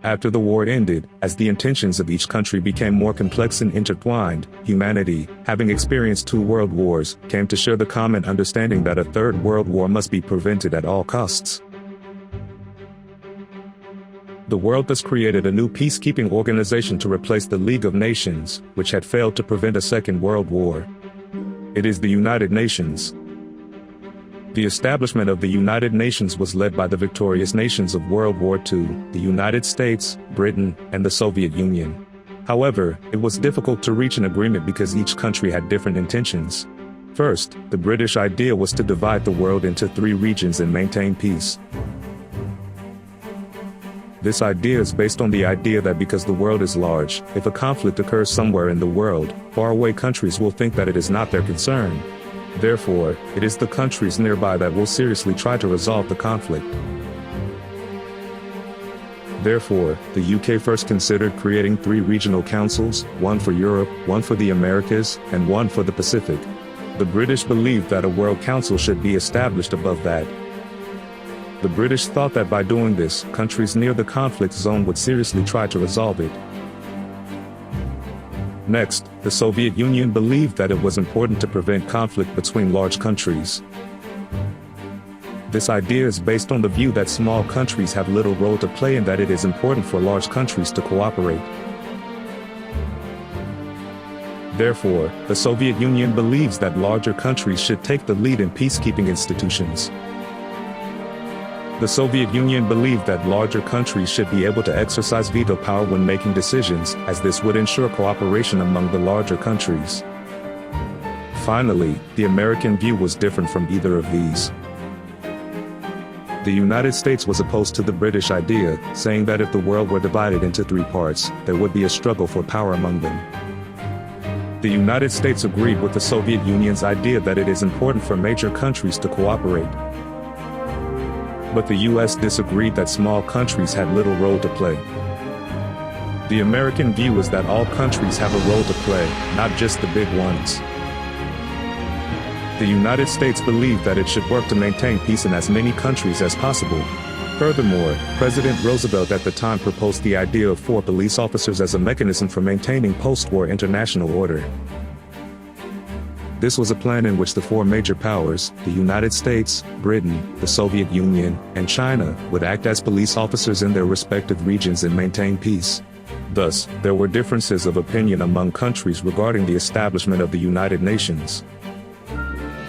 After the war ended, as the intentions of each country became more complex and intertwined, humanity, having experienced 2 world wars, came to share the common understanding that a 3rd world war must be prevented at all costs. The world thus created a new peacekeeping organization to replace the League of Nations, which had failed to prevent a 2nd World War. It is the United Nations. The establishment of the United Nations was led by the victorious nations of World War II, the United States, Britain, and the Soviet Union. However, it was difficult to reach an agreement because each country had different intentions. First, the British idea was to divide the world into 3 regions and maintain peace. This idea is based on the idea that because the world is large, if a conflict occurs somewhere in the world, faraway countries will think that it is not their concern. Therefore, it is the countries nearby that will seriously try to resolve the conflict. Therefore, the UK first considered creating 3 regional councils, one for Europe, one for the Americas, and one for the Pacific. The British believed that a World Council should be established above that. The British thought that by doing this, countries near the conflict zone would seriously try to resolve it. Next, the Soviet Union believed that it was important to prevent conflict between large countries. This idea is based on the view that small countries have little role to play and that it is important for large countries to cooperate. Therefore, the Soviet Union believes that larger countries should take the lead in peacekeeping institutions. The Soviet Union believed that larger countries should be able to exercise veto power when making decisions, as this would ensure cooperation among the larger countries. Finally, the American view was different from either of these. The United States was opposed to the British idea, saying that if the world were divided into 3 parts, there would be a struggle for power among them. The United States agreed with the Soviet Union's idea that it is important for major countries to cooperate. But the US disagreed that small countries had little role to play. The American view is that all countries have a role to play, not just the big ones. The United States believed that it should work to maintain peace in as many countries as possible. Furthermore, President Roosevelt at the time proposed the idea of 4 police officers as a mechanism for maintaining post-war international order. This was a plan in which the 4 major powers, the United States, Britain, the Soviet Union, and China, would act as police officers in their respective regions and maintain peace. Thus, there were differences of opinion among countries regarding the establishment of the United Nations.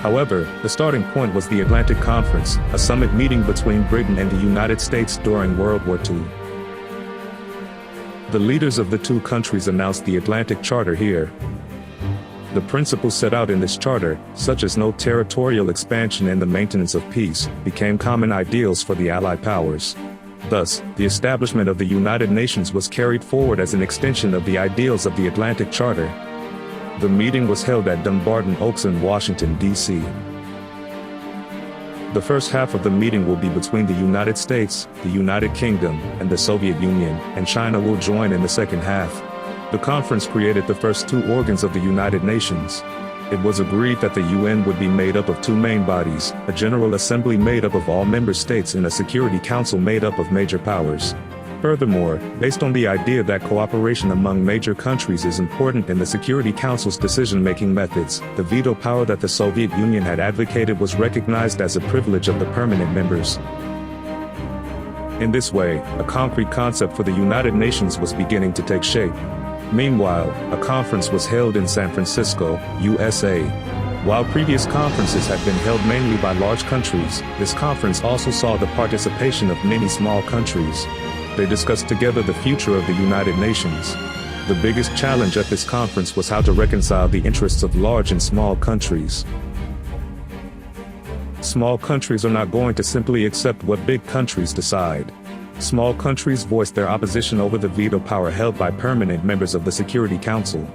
However, the starting point was the Atlantic Conference, a summit meeting between Britain and the United States during World War II. The leaders of the 2 countries announced the Atlantic Charter here. The principles set out in this charter, such as no territorial expansion and the maintenance of peace, became common ideals for the Allied powers. Thus, the establishment of the United Nations was carried forward as an extension of the ideals of the Atlantic Charter. The meeting was held at Dumbarton Oaks in Washington, D.C. The first half of the meeting will be between the United States, the United Kingdom, and the Soviet Union, and China will join in the second half. The conference created the first 2 organs of the United Nations. It was agreed that the UN would be made up of 2 main bodies, a General Assembly made up of all member states and a Security Council made up of major powers. Furthermore, based on the idea that cooperation among major countries is important in the Security Council's decision-making methods, the veto power that the Soviet Union had advocated was recognized as a privilege of the permanent members. In this way, a concrete concept for the United Nations was beginning to take shape. Meanwhile, a conference was held in San Francisco, USA. While previous conferences had been held mainly by large countries, this conference also saw the participation of many small countries. They discussed together the future of the United Nations. The biggest challenge at this conference was how to reconcile the interests of large and small countries. Small countries are not going to simply accept what big countries decide. Small countries voiced their opposition over the veto power held by permanent members of the Security Council.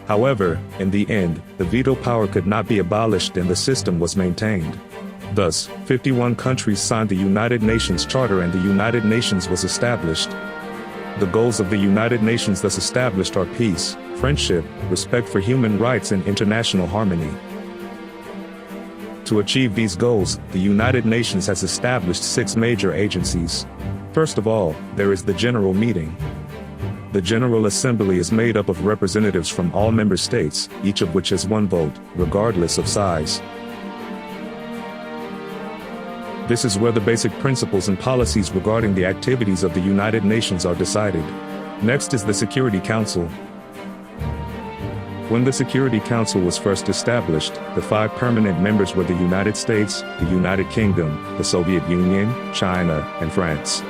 However, in the end, the veto power could not be abolished and the system was maintained. Thus, 51 countries signed the United Nations Charter and the United Nations was established. The goals of the United Nations thus established are peace, friendship, respect for human rights and international harmony. To achieve these goals, the United Nations has established 6 major agencies. First of all, there is the General Meeting. The General Assembly is made up of representatives from all member states, each of which has one vote, regardless of size. This is where the basic principles and policies regarding the activities of the United Nations are decided. Next is the Security Council. When the Security Council was first established, the 5 permanent members were the United States, the United Kingdom, the Soviet Union, China, and France.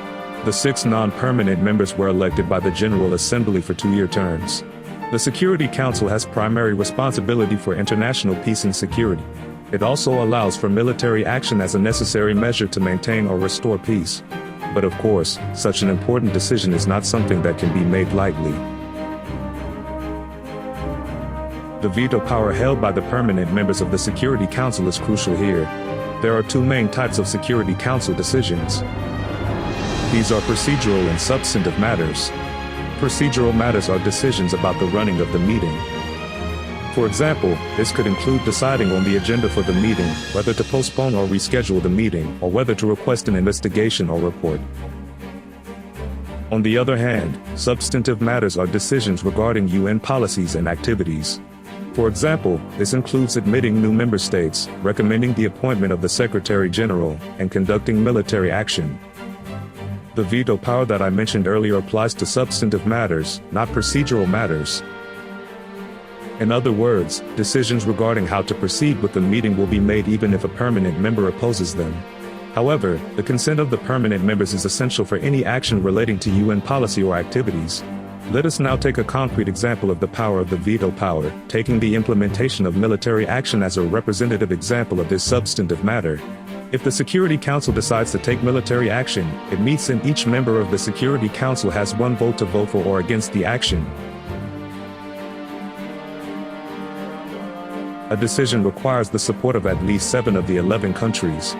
The 6 non-permanent members were elected by the General Assembly for 2-year terms. The Security Council has primary responsibility for international peace and security. It also allows for military action as a necessary measure to maintain or restore peace. But of course, such an important decision is not something that can be made lightly. The veto power held by the permanent members of the Security Council is crucial here. There are 2 main types of Security Council decisions. These are procedural and substantive matters. Procedural matters are decisions about the running of the meeting. For example, this could include deciding on the agenda for the meeting, whether to postpone or reschedule the meeting, or whether to request an investigation or report. On the other hand, substantive matters are decisions regarding UN policies and activities. For example, this includes admitting new member states, recommending the appointment of the Secretary General, and conducting military action. The veto power that I mentioned earlier applies to substantive matters, not procedural matters. In other words, decisions regarding how to proceed with the meeting will be made even if a permanent member opposes them. However, the consent of the permanent members is essential for any action relating to UN policy or activities. Let us now take a concrete example of the power of the veto power, taking the implementation of military action as a representative example of this substantive matter. If the Security Council decides to take military action, it means that each member of the Security Council has one vote to vote for or against the action. A decision requires the support of at least 7 of the 11 countries.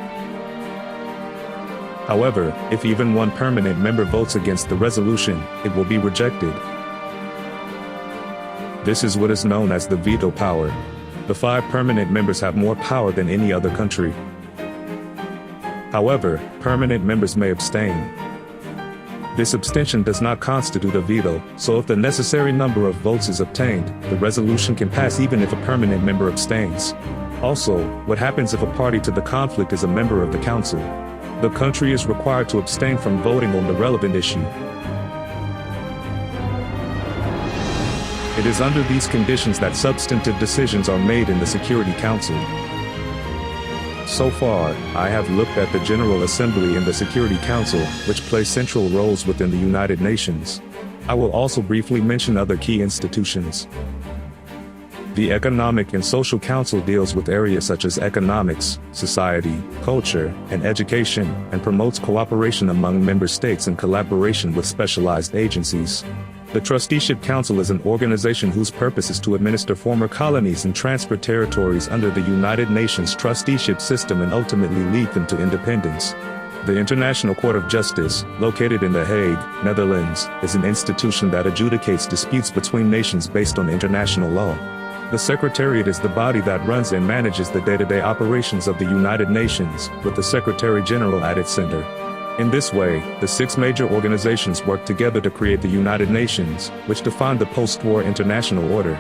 However, if even one permanent member votes against the resolution, it will be rejected. This is what is known as the veto power. The 5 permanent members have more power than any other country. However, permanent members may abstain. This abstention does not constitute a veto, so if the necessary number of votes is obtained, the resolution can pass even if a permanent member abstains. Also, what happens if a party to the conflict is a member of the Council? The country is required to abstain from voting on the relevant issue. It is under these conditions that substantive decisions are made in the Security Council. So far, I have looked at the General Assembly and the Security Council, which play central roles within the United Nations. I will also briefly mention other key institutions. The Economic and Social Council deals with areas such as economics, society, culture, and education, and promotes cooperation among member states and collaboration with specialized agencies. The Trusteeship Council is an organization whose purpose is to administer former colonies and transfer territories under the United Nations trusteeship system and ultimately lead them to independence. The International Court of Justice, located in The Hague, Netherlands, is an institution that adjudicates disputes between nations based on international law. The Secretariat is the body that runs and manages the day-to-day operations of the United Nations, with the Secretary General at its center. In this way, the 6 major organizations work together to create the United Nations, which define the post-war international order.